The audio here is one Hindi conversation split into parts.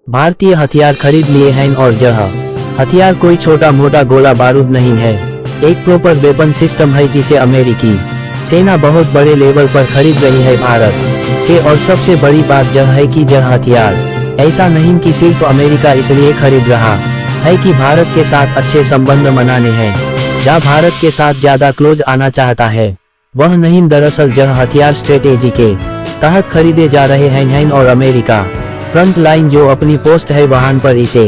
भारतीय हथियार खरीद लिए हैं और यह हथियार कोई छोटा मोटा गोला बारूद नहीं है, एक प्रॉपर वेपन सिस्टम है जिसे अमेरिकी सेना बहुत बड़े लेवल पर खरीद रही है भारत से। और सबसे बड़ी बात यह है कि यह हथियार ऐसा नहीं कि सिर्फ अमेरिका इसलिए खरीद रहा है कि भारत के साथ अच्छे संबंध बनाने हैं या भारत के साथ ज्यादा क्लोज आना चाहता है, वह नहीं। दरअसल यह हथियार स्ट्रेटेजी के तहत खरीदे जा रहे हैं और अमेरिका फ्रंट लाइन जो अपनी पोस्ट है वहां पर इसे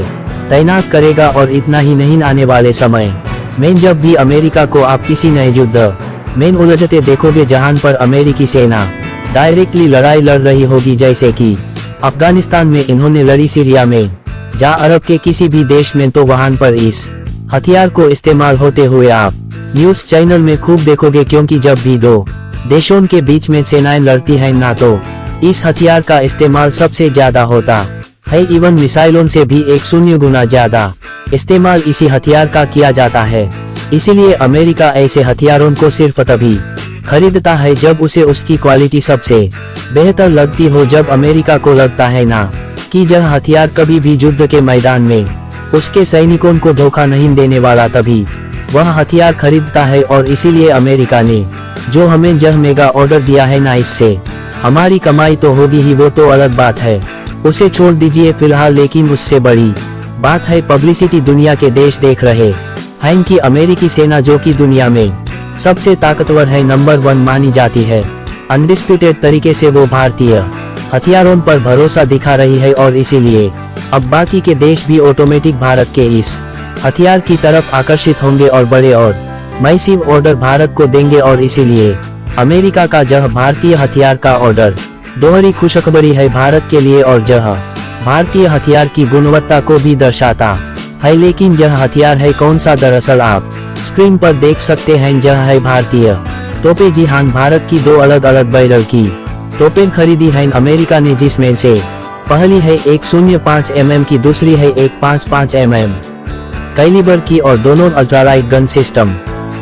तैनात करेगा। और इतना ही नहीं, आने वाले समय में जब भी अमेरिका को आप किसी नए युद्ध में उलझते देखोगे जहां पर अमेरिकी सेना डायरेक्टली लड़ाई लड़ रही होगी, जैसे कि अफगानिस्तान में इन्होंने लड़ी, सीरिया में या अरब के किसी भी देश में, तो वहां पर इस हथियार को इस्तेमाल होते हुए आप न्यूज चैनल में खूब देखोगे। क्योंकि जब भी दो देशों के बीच में सेनाएं लड़ती हैं ना, तो इस हथियार का इस्तेमाल सबसे ज्यादा होता है। इवन मिसाइलों से भी 100 गुना ज्यादा इस्तेमाल इसी हथियार का किया जाता है। इसीलिए अमेरिका ऐसे हथियारों को सिर्फ तभी खरीदता है जब उसे उसकी क्वालिटी सबसे बेहतर लगती हो। जब अमेरिका को लगता है ना कि यह हथियार कभी भी युद्ध के मैदान में उसके सैनिकों को धोखा नहीं देने वाला, तभी वह हथियार खरीदता है। और इसीलिए अमेरिका ने जो हमें यह मेगा ऑर्डर दिया है ना, इससे हमारी कमाई तो होगी ही, वो तो अलग बात है, उसे छोड़ दीजिए फिलहाल। लेकिन उससे बड़ी बात है पब्लिसिटी। दुनिया के देश देख रहे हैं कि अमेरिकी सेना जो कि दुनिया में सबसे ताकतवर है, नंबर 1 मानी जाती है, अनडिस्प्यूटेड तरीके से वो भारतीय हथियारों पर भरोसा दिखा रही है। और इसीलिए अब बाकी के देश भी ऑटोमेटिक भारत के इस हथियार की तरफ आकर्षित होंगे और बड़े और मैसिव ऑर्डर भारत को देंगे। और इसीलिए अमेरिका का यह भारतीय हथियार का ऑर्डर दोहरी खुशखबरी है भारत के लिए, और यह भारतीय हथियार की गुणवत्ता को भी दर्शाता है। लेकिन यह हथियार है कौन सा? दरअसल आप स्क्रीन पर देख सकते हैं, यह है भारतीय तोपें। जी हाँ, भारत की 2 अलग अलग बैरल की तोपें खरीदी हैं अमेरिका ने, जिसमें से पहली है 105 mm की, दूसरी है 155 mm कैलिबर की, और दोनों अल्ट्रालाइट गन सिस्टम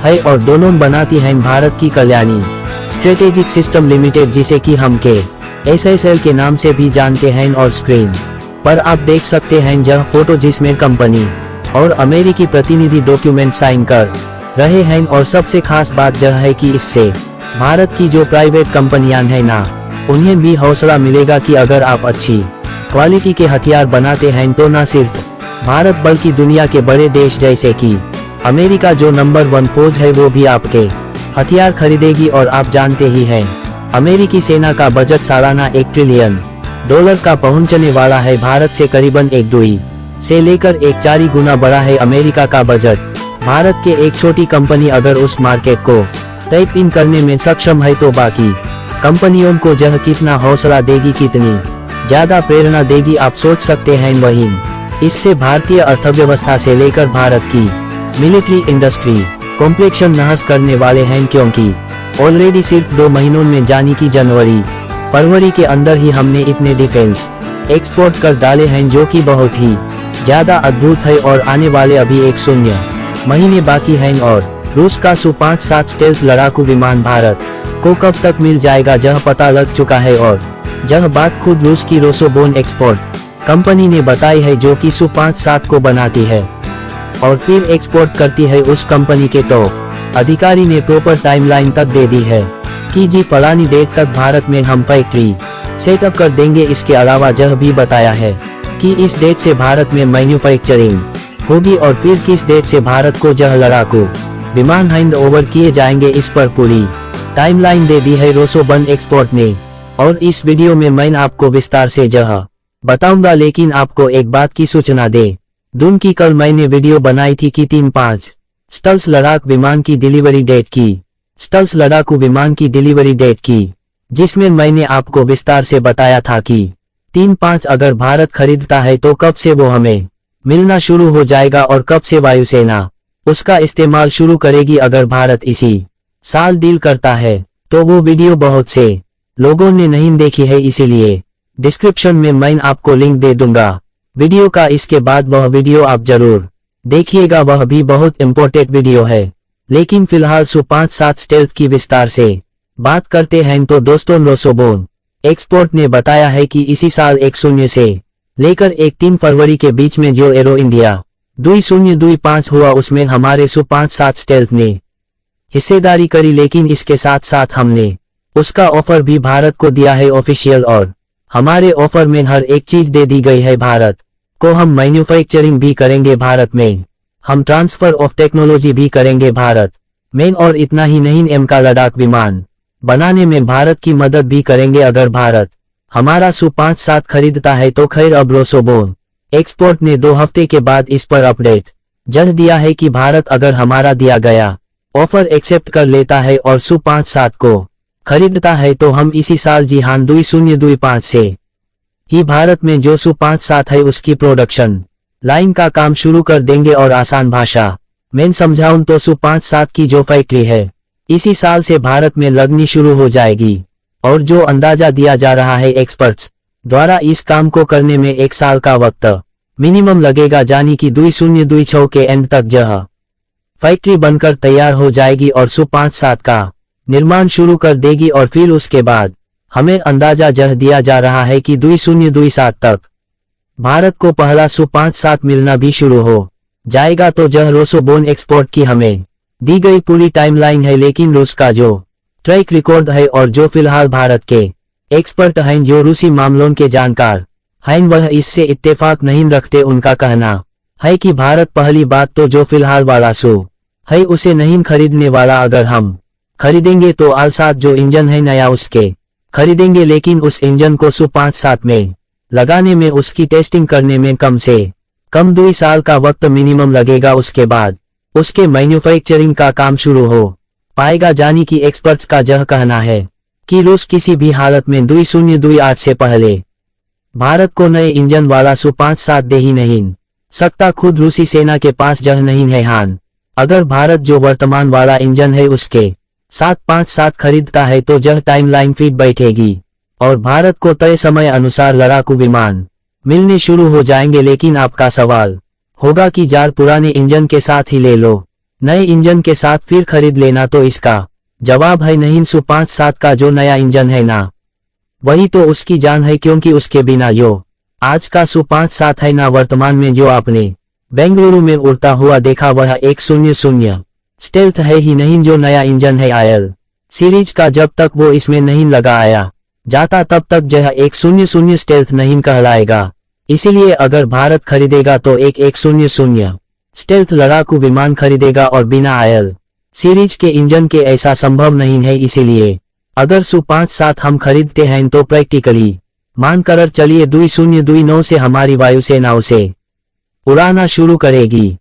है और दोनों बनाती हैं भारत की कल्याणी स्ट्रेटेजिक सिस्टम लिमिटेड, जिसे कि हम के SSL के नाम से भी जानते हैं। और स्क्रीन पर आप देख सकते हैं यह फोटो, जिसमें कंपनी और अमेरिकी प्रतिनिधि डॉक्यूमेंट साइन कर रहे हैं। और सबसे खास बात यह है कि इससे भारत की जो प्राइवेट कंपनियां हैं ना, उन्हें भी हौसला मिलेगा कि अगर आप अच्छी क्वालिटी के हथियार बनाते हैं तो न सिर्फ भारत बल्कि दुनिया के बड़े देश जैसे कि अमेरिका जो नंबर 1 फौज है, वो भी आपके हथियार खरीदेगी। और आप जानते ही हैं अमेरिकी सेना का बजट सालाना $1 ट्रिलियन का पहुंचने वाला है। भारत से करीबन 1-2 से लेकर 1-4 गुना बड़ा है अमेरिका का बजट। भारत के एक छोटी कंपनी अगर उस मार्केट को टैप इन करने में सक्षम है तो बाकी कंपनियों को यह कितना हौसला देगी, कितनी ज्यादा प्रेरणा देगी, आप सोच सकते हैं। वहीं इससे भारतीय अर्थव्यवस्था से लेकर भारत की मिलिट्री इंडस्ट्री कॉम्प्लेक्शन नहस करने वाले हैं। क्योंकि ऑलरेडी सिर्फ 2 महीनों में, यानी कि जनवरी फरवरी के अंदर ही हमने इतने डिफेंस एक्सपोर्ट कर डाले हैं, जो कि बहुत ही ज्यादा अद्भुत है। और आने वाले अभी 1 महीने बाकी हैं। और रूस का Su-57 स्टेल्थ लड़ाकू विमान भारत को कब तक मिल जाएगा, यह पता लग चुका है। और यह बात खुद रूस की रोसोबोन एक्सपोर्ट कंपनी ने बताई है, जो कि Su-57 को बनाती है और फिर एक्सपोर्ट करती है। उस कंपनी के टॉप अधिकारी ने प्रॉपर टाइमलाइन तक दे दी है कि जी फलानी डेट तक भारत में हम फैक्ट्री सेटअप कर देंगे। इसके अलावा यह भी बताया है कि इस डेट से भारत में मैन्युफैक्चरिंग होगी और फिर किस डेट से भारत को यह लड़ाकू विमान हैंड ओवर किए जाएंगे, इस पर पूरी टाइमलाइन दे दी है रोसोबन एक्सपोर्ट ने। और इस वीडियो में मैं आपको विस्तार से यह बताऊंगा। लेकिन आपको एक बात की सूचना दे दूं कि कल मैंने वीडियो बनाई थी कि 3-5 स्टल्स लड़ाकू विमान की डिलीवरी डेट की, स्टल्स लड़ाकू विमान की डिलीवरी डेट की, जिसमें मैंने आपको विस्तार से बताया था कि 3-5 अगर भारत खरीदता है तो कब से वो हमें मिलना शुरू हो जाएगा और कब से वायुसेना उसका इस्तेमाल शुरू करेगी। अगर भारत इसी साल डील करता है तो वो वीडियो बहुत से लोगों ने नहीं देखी है, इसीलिए डिस्क्रिप्शन में मैं आपको लिंक दे दूंगा वीडियो का। इसके बाद वह वीडियो आप जरूर देखिएगा, वह भी बहुत इम्पोर्टेंट वीडियो है। लेकिन फिलहाल Su-57 स्टेल्थ की विस्तार से बात करते हैं तो दोस्तों, रोसोबोन एक्सपोर्ट ने बताया है कि इसी साल 100 से लेकर एक 3 फरवरी के बीच में जो एरो इंडिया 2025 हुआ उसमें हमारे Su-57 स्टेल्थ ने हिस्सेदारी करी, लेकिन इसके साथ साथ हमने उसका ऑफर भी भारत को दिया है ऑफिशियल, और हमारे ऑफर में हर एक चीज दे दी गई है भारत को। हम मैन्युफैक्चरिंग भी करेंगे भारत में, हम ट्रांसफर ऑफ टेक्नोलॉजी भी करेंगे भारत में, और इतना ही नहीं, एम का लड़ाक विमान बनाने में भारत की मदद भी करेंगे अगर भारत हमारा Su-57 खरीदता है तो। खैर अब रोसोबोन एक्सपोर्ट ने 2 हफ्ते के बाद इस पर अपडेट जल्द दिया है कि भारत अगर हमारा दिया गया ऑफर एक्सेप्ट कर लेता है और Su-57 को खरीदता है तो हम इसी साल, जी हां 2025 से ही भारत में जो Su-57 है उसकी प्रोडक्शन लाइन का काम शुरू कर देंगे। और आसान भाषा में समझाऊं तो Su-57 की जो फैक्ट्री है इसी साल से भारत में लगनी शुरू हो जाएगी, और जो अंदाजा दिया जा रहा है एक्सपर्ट्स द्वारा इस काम को करने में 1 साल का वक्त मिनिमम लगेगा, यानी कि 2026 के एंड तक यह फैक्ट्री बनकर तैयार हो जाएगी और Su-57 का निर्माण शुरू कर देगी। और फिर उसके बाद हमें अंदाजा यह दिया जा रहा है कि 2027 तक भारत को पहला Su-57 मिलना भी शुरू हो जाएगा। तो यह रोसोबोन एक्सपोर्ट की हमें दी गई पूरी टाइमलाइन है, लेकिन रूस का जो ट्रैक रिकॉर्ड है और जो फिलहाल भारत के एक्सपर्ट हैं जो रूसी मामलों के जानकार हैं वह इससे इत्तेफाक नहीं रखते। उनका कहना है कि भारत पहली बात तो जो फिलहाल वाला Su है उसे नहीं खरीदने वाला, अगर हम खरीदेंगे तो आल-7 जो इंजन है नया उसके खरीदेंगे, लेकिन उस इंजन को Su-57 में लगाने में, उसकी टेस्टिंग करने में कम से कम 2 साल का वक्त मिनिमम लगेगा। उसके बाद उसके मैन्युफैक्चरिंग का काम शुरू हो पाएगा, यानी कि एक्सपर्ट्स का यह कहना है कि रूस किसी भी हालत में 2028 से पहले भारत को नए इंजन वाला Su-57 दे ही नहीं सकता। खुद रूसी सेना के पास यह नहीं है हान, अगर भारत जो वर्तमान वाला इंजन है उसके 757 खरीदता है तो यह टाइमलाइन फिट बैठेगी और भारत को तय समय अनुसार लड़ाकू विमान मिलने शुरू हो जाएंगे। लेकिन आपका सवाल होगा कि यार पुराने इंजन के साथ ही ले लो, नए इंजन के साथ फिर खरीद लेना, तो इसका जवाब है नहीं। Su-57 का जो नया इंजन है ना वही तो उसकी जान है, क्योंकि उसके बिना जो आज का Su-57 है ना वर्तमान में जो आपने बेंगलुरु में उड़ता हुआ देखा वह 100 स्टेल्थ है ही नहीं। जो नया इंजन है आयल सीरीज का, जब तक वो इसमें नहीं लगा आया जाता तब तक यह 100 स्टेल्थ नहीं कहलाएगा। इसीलिए अगर भारत खरीदेगा तो एक 100 स्टेल्थ लड़ाकू विमान खरीदेगा और बिना आयल सीरीज के इंजन के ऐसा संभव नहीं है। इसीलिए अगर Su-57 हम खरीदते हैं तो प्रैक्टिकली मानकर चलिए 2029 से हमारी वायुसेना उसे उड़ाना शुरू करेगी।